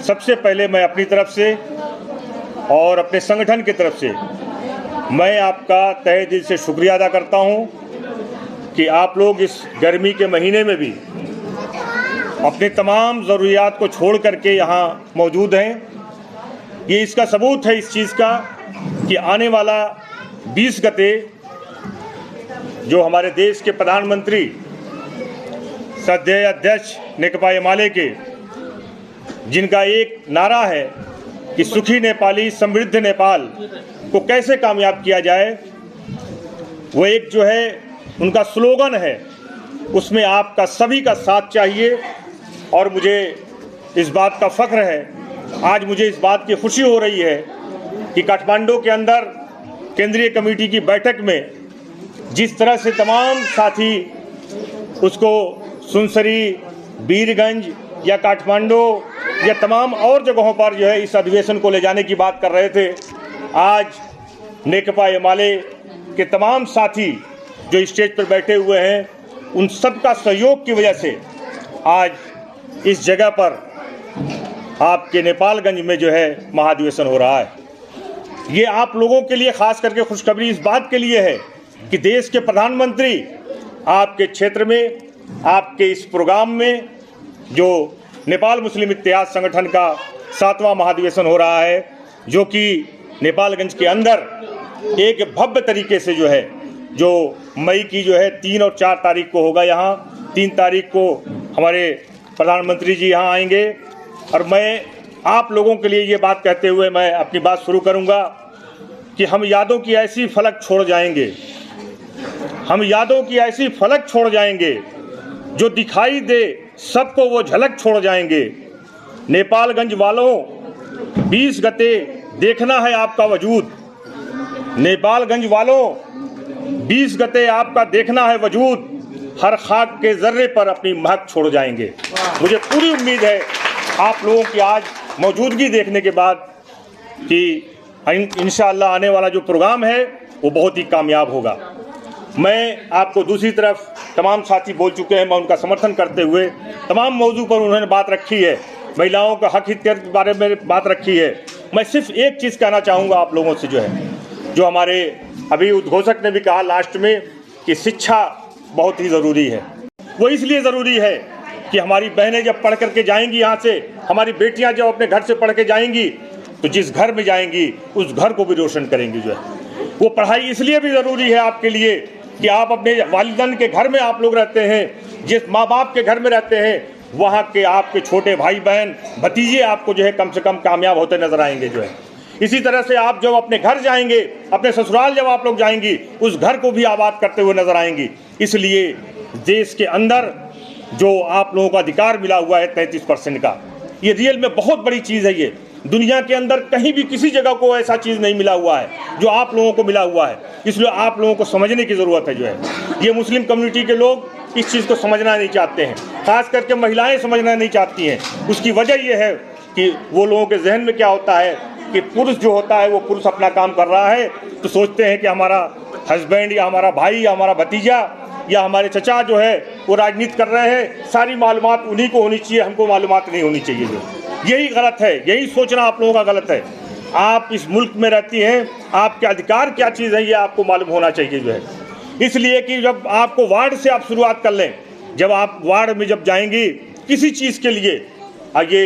सबसे पहले मैं अपनी तरफ से और अपने संगठन की तरफ से मैं आपका तहे दिल से शुक्रिया अदा करता हूं कि आप लोग इस गर्मी के महीने में भी अपनी तमाम ज़रूरियात को छोड़ करके यहाँ मौजूद हैं। ये इसका सबूत है इस चीज़ का कि आने वाला 20 गते जो हमारे देश के प्रधानमंत्री श्रद्धेय अध्यक्ष नेकपा माले के, जिनका एक नारा है कि सुखी नेपाली समृद्ध नेपाल को कैसे कामयाब किया जाए, वो एक जो है उनका स्लोगन है, उसमें आपका सभी का साथ चाहिए। और मुझे इस बात का फ़ख्र है, आज मुझे इस बात की खुशी हो रही है कि काठमांडू के अंदर केंद्रीय कमेटी की बैठक में जिस तरह से तमाम साथी उसको सुनसरी, बीरगंज या काठमांडू या तमाम और जगहों पर जो है इस अधिवेशन को ले जाने की बात कर रहे थे, आज नेकपा माले के तमाम साथी जो स्टेज पर बैठे हुए हैं, उन सब का सहयोग की वजह से आज इस जगह पर आपके नेपालगंज में जो है महाधिवेशन हो रहा है। ये आप लोगों के लिए ख़ास करके खुशखबरी इस बात के लिए है कि देश के प्रधानमंत्री आपके क्षेत्र में, आपके इस प्रोग्राम में जो नेपाल मुस्लिम इत्तेहाद संगठन का 7वां महाधिवेशन हो रहा है, जो कि नेपालगंज के अंदर एक भव्य तरीके से जो है, जो मई की जो है 3 और 4 तारीख को होगा। यहाँ 3 तारीख को हमारे प्रधानमंत्री जी यहाँ आएंगे। और मैं आप लोगों के लिए ये बात कहते हुए मैं अपनी बात शुरू करूँगा कि हम यादों की ऐसी फलक छोड़ जाएंगे, हम यादों की ऐसी फलक छोड़ जाएंगे जो दिखाई दे सबको वो झलक छोड़ जाएंगे। नेपालगंज वालों 20 गते देखना है आपका वजूद, नेपालगंज वालों 20 गते आपका देखना है वजूद, हर खाक के जर्रे पर अपनी महक छोड़ जाएंगे। मुझे पूरी उम्मीद है आप लोगों की आज मौजूदगी देखने के बाद कि इंशाअल्लाह आने वाला जो प्रोग्राम है वो बहुत ही कामयाब होगा। मैं आपको दूसरी तरफ तमाम साथी बोल चुके हैं, मैं उनका समर्थन करते हुए तमाम मौजू पर उन्होंने बात रखी है, महिलाओं का हक हित के बारे में बात रखी है। मैं सिर्फ एक चीज़ कहना चाहूँगा आप लोगों से, जो है जो हमारे अभी उद्घोषक ने भी कहा लास्ट में कि शिक्षा बहुत ही ज़रूरी है। वो इसलिए ज़रूरी है कि हमारी बहनें जब पढ़ करके जाएंगी यहाँ से, हमारी बेटियाँ जब अपने घर से पढ़ के जाएंगी तो जिस घर में जाएंगी उस घर को भी रोशन करेंगी। जो है वो पढ़ाई इसलिए भी ज़रूरी है आपके लिए कि आप अपने वालिदैन के घर में आप लोग रहते हैं, जिस माँ बाप के घर में रहते हैं, वहाँ के आपके छोटे भाई बहन भतीजे आपको जो है कम से कम कामयाब होते नजर आएंगे। जो है इसी तरह से आप जब अपने घर जाएंगे, अपने ससुराल जब आप लोग जाएंगी, उस घर को भी आबाद करते हुए नजर आएंगी। इसलिए देश के अंदर जो आप लोगों का अधिकार मिला हुआ है 33% का, ये रियल में बहुत बड़ी चीज़ है। ये दुनिया के अंदर कहीं भी किसी जगह को ऐसा चीज़ नहीं मिला हुआ है जो आप लोगों को मिला हुआ है। इसलिए आप लोगों को समझने की ज़रूरत है। जो है ये मुस्लिम कम्युनिटी के लोग इस चीज़ को समझना नहीं चाहते हैं, ख़ास करके महिलाएं समझना नहीं चाहती हैं। उसकी वजह यह है कि वो लोगों के जहन में क्या होता है कि पुरुष जो होता है वो पुरुष अपना काम कर रहा है तो सोचते हैं कि हमारा हस्बैंड या हमारा भाई या हमारा भतीजा या हमारे चचा जो है वो राजनीति कर रहे हैं, सारी मालूमात उन्हीं को होनी चाहिए, हमको मालूमात नहीं होनी चाहिए। जो यही गलत है, यही सोचना आप लोगों का गलत है। आप इस मुल्क में रहती हैं, आपके अधिकार क्या चीज़ है ये आपको मालूम होना चाहिए। जो है इसलिए कि जब आपको वार्ड से आप शुरुआत कर लें, जब आप वार्ड में जब जाएंगी किसी चीज़ के लिए, ये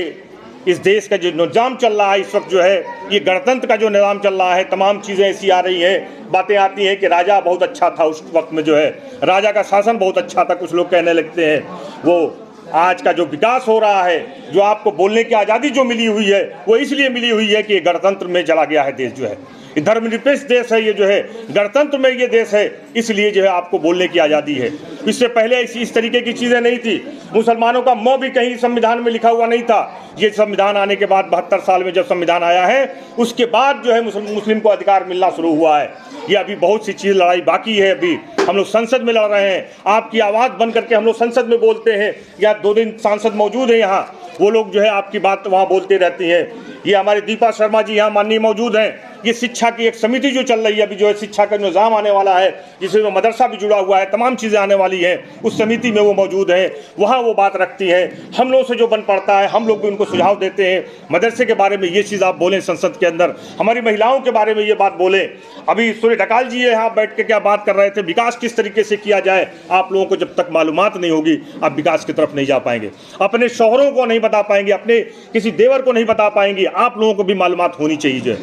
इस देश का जो निज़ाम चल रहा है इस वक्त, जो है ये गणतंत्र का जो निज़ाम चल रहा है, तमाम चीज़ें ऐसी आ रही हैं, बातें आती हैं कि राजा बहुत अच्छा था उस वक्त में, जो है राजा का शासन बहुत अच्छा था, कुछ लोग कहने लगते हैं। वो आज का जो विकास हो रहा है, जो आपको बोलने की आज़ादी जो मिली हुई है, वो इसलिए मिली हुई है कि ये गणतंत्र में चला गया है देश। जो है ये धर्मनिरपेक्ष देश है, ये जो है गणतंत्र में ये देश है, इसलिए जो है आपको बोलने की आज़ादी है। इससे पहले इस तरीके की चीज़ें नहीं थी। मुसलमानों का मौ भी कहीं संविधान में लिखा हुआ नहीं था। ये संविधान आने के बाद 72 साल में जब संविधान आया है, उसके बाद जो है मुस्लिम को अधिकार मिलना शुरू हुआ है। ये अभी बहुत सी चीज़ लड़ाई बाकी है। अभी हम लोग संसद में लड़ रहे हैं, आपकी आवाज़ बन करके हम लोग संसद में बोलते हैं, या 2 दिन सांसद मौजूद हैं यहाँ, वो लोग जो है आपकी बात वहाँ बोलते रहती हैं। ये हमारे दीपा शर्मा जी यहाँ माननीय मौजूद हैं, ये शिक्षा की एक समिति जो चल रही है अभी जो है, शिक्षा का निज़ाम आने वाला है जिसमें मदरसा भी जुड़ा हुआ है, तमाम चीज़ें आने वाली हैं, उस समिति में वो मौजूद हैं, वहाँ वो बात रखती हैं। हम लोगों से जो बन पड़ता है हम लोग भी उनको सुझाव देते हैं, मदरसे के बारे में ये चीज़ आप बोलें संसद के अंदर, हमारी महिलाओं के बारे में ये बात बोलें। अभी सूर्य ढकाल जी यहाँ बैठ के क्या बात कर रहे थे, विकास किस तरीके से किया जाए। आप लोगों को जब तक मालूमात नहीं होगी आप विकास की तरफ नहीं जा पाएंगे, अपने शौहरों को नहीं बता पाएंगे, अपने किसी देवर को नहीं बता पाएंगे। आप लोगों को भी मालूमात होनी चाहिए जो है,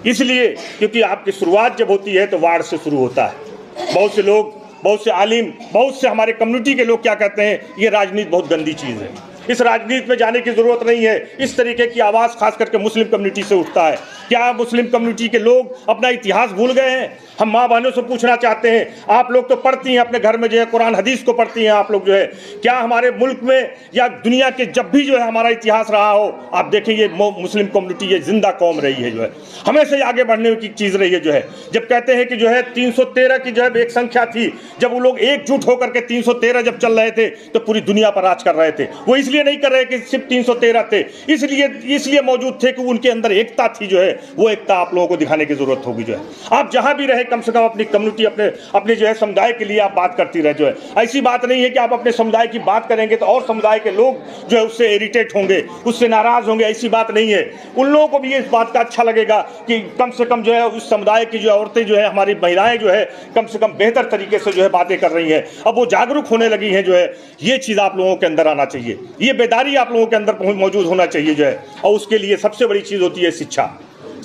इसलिए क्योंकि आपकी शुरुआत जब होती है तो वार्ड से शुरू होता है। बहुत से लोग, बहुत से आलिम, बहुत से हमारे कम्युनिटी के लोग क्या कहते हैं, ये राजनीति बहुत गंदी चीज़ है, इस राजनीति में जाने की ज़रूरत नहीं है। इस तरीके की आवाज़ खास करके मुस्लिम कम्युनिटी से उठता है। क्या मुस्लिम कम्युनिटी के लोग अपना इतिहास भूल गए हैं? हम माँ बहनों से पूछना चाहते हैं, आप लोग तो पढ़ती हैं अपने घर में जो है कुरान हदीस को पढ़ती हैं आप लोग जो है, क्या हमारे मुल्क में या दुनिया के जब भी जो है हमारा इतिहास रहा हो, आप देखें ये मुस्लिम कम्युनिटी ये जिंदा कौम रही है जो है, हमेशा आगे बढ़ने की चीज़ रही है जो है। जब कहते हैं कि जो है 313 की जो है एक संख्या थी, जब वो लोग एकजुट होकर के 313 जब चल रहे थे तो पूरी दुनिया पर राज कर रहे थे। वो इसलिए नहीं कर रहे कि सिर्फ 313 थे, इसलिए मौजूद थे कि उनके अंदर एकता थी जो है, वो एकता आप लोगों को दिखाने की जरूरत होगी जो है। आप जहां भी रहे कम से कम अपनी कम्युनिटी, अपने जो है समुदाय के लिए आप बात करती रहे जो है। ऐसी बात नहीं है कि आप अपने समुदाय की बात करेंगे तो और समुदाय के लोग जो है उससे इरिटेट होंगे, उससे नाराज होंगे, ऐसी बात नहीं है। उन लोगों को भी इस बात का अच्छा लगेगा कि कम से कम जो है उस समुदाय की जो औरतें जो है, हमारी महिलाएं जो है कम से कम बेहतर तरीके से जो है बातें कर रही हैं, अब वो जागरूक होने लगी हैं जो है। ये चीज़ आप लोगों के अंदर आना चाहिए, ये बेदारी आप लोगों के अंदर मौजूद होना चाहिए जो है। और उसके लिए सबसे बड़ी चीज़ होती है शिक्षा,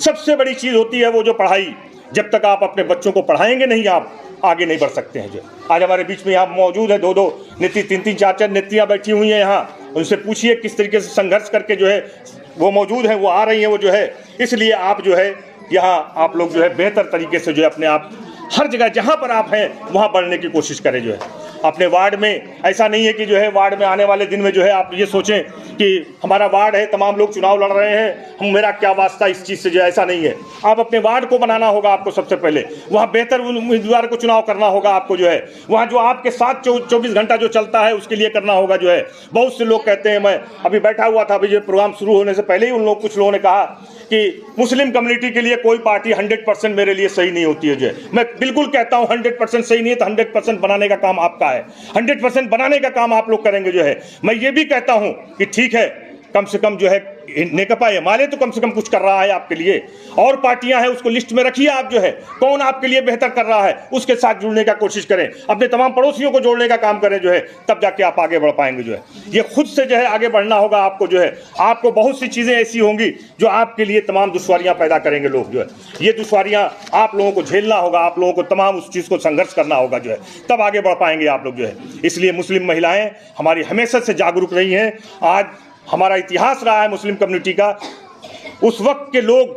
सबसे बड़ी चीज़ होती है वो जो पढ़ाई। जब तक आप अपने बच्चों को पढ़ाएंगे नहीं आप आगे नहीं बढ़ सकते हैं जो। आज हमारे बीच में यहाँ मौजूद है 2-2 नेत्री, 3-3, 4-4 नेत्रियाँ बैठी हुई हैं यहाँ, उनसे पूछिए किस तरीके से संघर्ष करके जो है वो मौजूद हैं, वो आ रही हैं वो जो है। इसलिए आप जो है यहाँ आप लोग जो है बेहतर तरीके से जो है अपने आप हर जगह जहाँ पर आप हैं वहाँ बढ़ने की कोशिश करें जो है। अपने वार्ड में ऐसा नहीं है कि जो है वार्ड में आने वाले दिन में जो है आप ये सोचें कि हमारा वार्ड है, तमाम लोग चुनाव लड़ रहे हैं, हम मेरा क्या वास्ता इस चीज़ से जो है, ऐसा नहीं है। आप अपने वार्ड को बनाना होगा आपको सबसे पहले, वहाँ बेहतर उम्मीदवार को चुनाव करना होगा आपको जो है, वहाँ जो आपके साथ 24 घंटा जो चलता है उसके लिए करना होगा जो है। बहुत से लोग कहते हैं, मैं अभी बैठा हुआ था, अभी जो प्रोग्राम शुरू होने से पहले ही कुछ लोगों ने कहा कि मुस्लिम कम्युनिटी के लिए कोई पार्टी 100% मेरे लिए सही नहीं होती है जो है। मैं बिल्कुल कहता हूँ 100% सही नहीं है तो 100% बनाने का काम आपका है, 100% बनाने का काम आप लोग करेंगे जो है। मैं ये भी कहता हूँ कि ठीक है, कम से कम जो है नेकपा एमआरए तो कम से कम कुछ कर रहा है आपके लिए, और पार्टियां हैं उसको लिस्ट में रखिए आप जो है, कौन आपके लिए बेहतर कर रहा है उसके साथ जुड़ने का कोशिश करें, अपने तमाम पड़ोसियों को जोड़ने का काम करें जो है, तब जाके आप आगे बढ़ पाएंगे जो है। ये खुद से जो है आगे बढ़ना होगा आपको जो है। आपको बहुत सी चीज़ें ऐसी होंगी जो आपके लिए तमाम दुश्वारियाँ पैदा करेंगे लोग जो है, ये दुश्वारियाँ आप लोगों को झेलना होगा, आप लोगों को तमाम उस चीज़ को संघर्ष करना होगा जो है, तब आगे बढ़ पाएंगे आप लोग जो है। इसलिए मुस्लिम महिलाएँ हमारी हमेशा से जागरूक रही हैं। आज हमारा इतिहास रहा है मुस्लिम कम्युनिटी का, उस वक्त के लोग,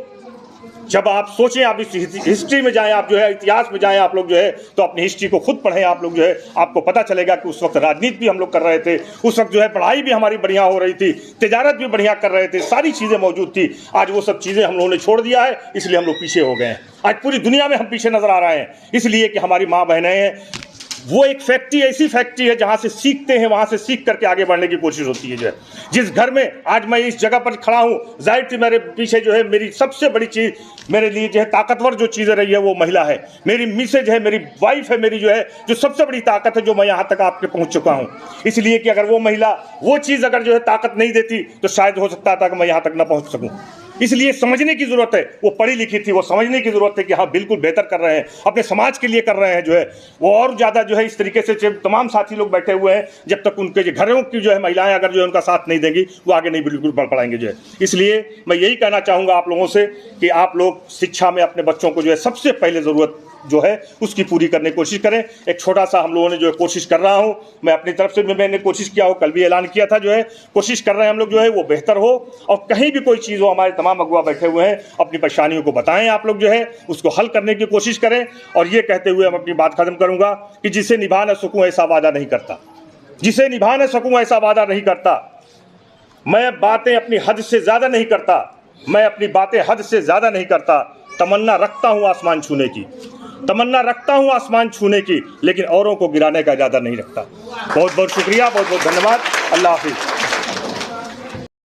जब आप सोचें, आप इस हिस्ट्री में जाएं, आप जो है इतिहास में जाएं आप लोग जो है, तो अपनी हिस्ट्री को खुद पढ़ें आप लोग जो है, आपको पता चलेगा कि उस वक्त राजनीति भी हम लोग कर रहे थे, उस वक्त जो है पढ़ाई भी हमारी बढ़िया हो रही थी, तिजारत भी बढ़िया कर रहे थे, सारी चीज़ें मौजूद थी। आज वो सब चीज़ें हम लोगों ने छोड़ दिया है, इसलिए हम लोग पीछे हो गए हैं। आज पूरी दुनिया में हम पीछे नज़र आ रहे हैं, इसलिए कि हमारी माँ बहनें हैं, वो एक फैक्ट्री, ऐसी फैक्ट्री है जहाँ से सीखते हैं, वहाँ से सीख करके आगे बढ़ने की कोशिश होती है जो है। जिस घर में आज मैं इस जगह पर खड़ा हूँ, जाहिर थी मेरे पीछे जो है मेरी सबसे बड़ी चीज़, मेरे लिए जो है ताकतवर जो चीज़ें रही है वो महिला है, मेरी मिसेज है, मेरी वाइफ है, मेरी जो है जो सबसे बड़ी ताकत है, जो मैं यहाँ तक आपके पहुँच चुका हूँ। इसलिए कि अगर वो महिला वो चीज़ अगर जो है ताकत नहीं देती तो शायद हो सकता था कि मैं यहाँ तक ना पहुँच सकूँ। इसलिए समझने की ज़रूरत है, वो पढ़ी लिखी थी, वो समझने की ज़रूरत है कि हाँ बिल्कुल बेहतर कर रहे हैं, अपने समाज के लिए कर रहे हैं जो है वो, और ज़्यादा जो है इस तरीके से तमाम साथी लोग बैठे हुए हैं, जब तक उनके जो घरों की जो है महिलाएं अगर जो है उनका साथ नहीं देंगी वो आगे नहीं बिल्कुल बढ़ पाएंगे जो है। इसलिए मैं यही कहना चाहूँगा आप लोगों से कि आप लोग शिक्षा में अपने बच्चों को जो है सबसे पहले ज़रूरत जो है उसकी पूरी करने की कोशिश करें। एक छोटा सा हम लोगों ने जो है कोशिश कर रहा हूं, मैं अपनी तरफ से भी मैंने कोशिश किया हो, कल भी ऐलान किया था जो है, कोशिश कर रहे हैं हम लोग जो है वो बेहतर हो, और कहीं भी कोई चीज़ हो, हमारे तमाम अगुआ बैठे हुए हैं, अपनी परेशानियों को बताएं, आप लोग जो है उसको हल करने की कोशिश करें। और ये कहते हुए हम अपनी बात खत्म करूंगा कि जिसे निभा न सकूं ऐसा वादा नहीं करता, जिसे निभा न सकूं ऐसा वादा नहीं करता, मैं बातें अपनी हद से ज़्यादा नहीं करता, मैं अपनी बातें हद से ज़्यादा नहीं करता, तमन्ना रखता हूँ आसमान छूने की, तमन्ना रखता हूँ आसमान छूने की, लेकिन औरों को गिराने का इरादा नहीं रखता। बहुत बहुत शुक्रिया, बहुत बहुत धन्यवाद। अल्लाह हाफिज़।